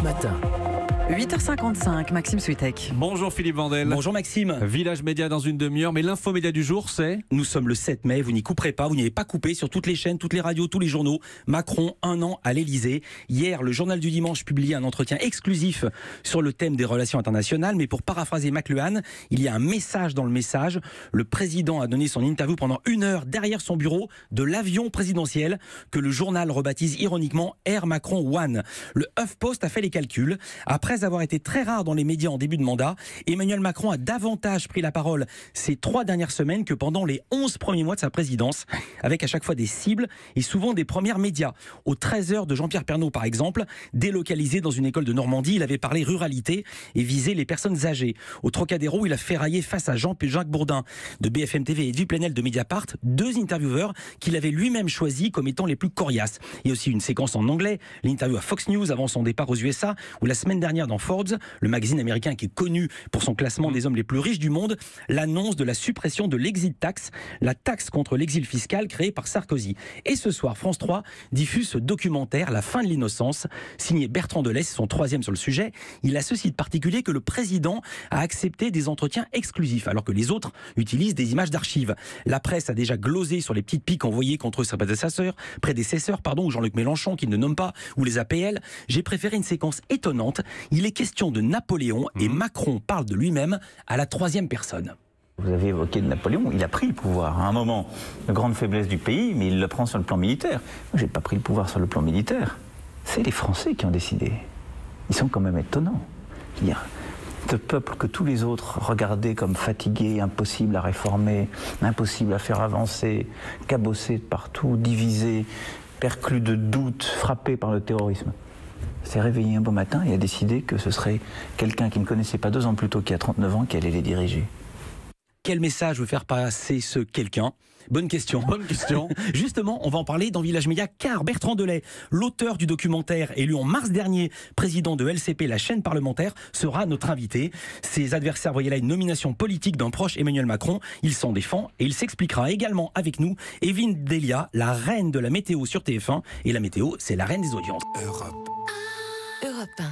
Matin. 8h55, Maxime Switek. Bonjour Philippe Vandel. Bonjour Maxime. Village Média dans une demi-heure, mais l'infomédia du jour c'est... Nous sommes le 7 mai, vous n'y couperez pas, vous n'y avez pas coupé sur toutes les chaînes, toutes les radios, tous les journaux. Macron, 1 an à l'Elysée. Hier, le journal du dimanche publiait un entretien exclusif sur le thème des relations internationales, mais pour paraphraser McLuhan, il y a un message dans le message. Le président a donné son interview pendant 1 heure derrière son bureau de l'avion présidentiel que le journal rebaptise ironiquement Air Macron One. Le HuffPost a fait les calculs. Après avoir été très rare dans les médias en début de mandat, Emmanuel Macron a davantage pris la parole ces 3 dernières semaines que pendant les 11 premiers mois de sa présidence, avec à chaque fois des cibles et souvent des premières médias. Aux 13h de Jean-Pierre Pernaut par exemple, délocalisé dans une école de Normandie, il avait parlé ruralité et visé les personnes âgées. Au Trocadéro, il a ferraillé face à Jacques Bourdin de BFM TV et Edwy Plenel de Mediapart, 2 intervieweurs qu'il avait lui-même choisis comme étant les plus coriaces. Il y a aussi une séquence en anglais, l'interview à Fox News avant son départ aux USA, ou la semaine dernière dans Forbes, le magazine américain qui est connu pour son classement des hommes les plus riches du monde, l'annonce de la suppression de l'exit tax, la taxe contre l'exil fiscal créée par Sarkozy. Et ce soir, France 3 diffuse ce documentaire, La fin de l'innocence, signé Bertrand Delay, c'est son 3e sur le sujet. Il a ceci de particulier que le président a accepté des entretiens exclusifs, alors que les autres utilisent des images d'archives. La presse a déjà glosé sur les petites piques envoyées contre ses prédécesseurs, ou Jean-Luc Mélenchon, qu'il ne nomme pas, ou les APL. J'ai préféré une séquence étonnante. Il est question de Napoléon et Macron parle de lui-même à la 3e personne. Vous avez évoqué Napoléon, il a pris le pouvoir à un moment de grande faiblesse du pays, mais il le prend sur le plan militaire. Moi, j'ai pas pris le pouvoir sur le plan militaire. C'est les Français qui ont décidé. Ils sont quand même étonnants. Ce peuple que tous les autres regardaient comme fatigué, impossible à réformer, impossible à faire avancer, cabossé de partout, divisé, perclus de doutes, frappé par le terrorisme, s'est réveillé un beau matin et a décidé que ce serait quelqu'un qu'il ne connaissait pas 2 ans plus tôt, qui a 39 ans, qui allait les diriger. Quel message veut faire passer ce quelqu'un ? Bonne question. Justement, on va en parler dans Village Média, car Bertrand Delay, l'auteur du documentaire élu en mars dernier, président de LCP, la chaîne parlementaire, sera notre invité. Ses adversaires voyaient là une nomination politique d'un proche Emmanuel Macron. Il s'en défend et il s'expliquera également avec nous. Evelyne Delia, la reine de la météo sur TF1. Et la météo, c'est la reine des audiences. Europe 1.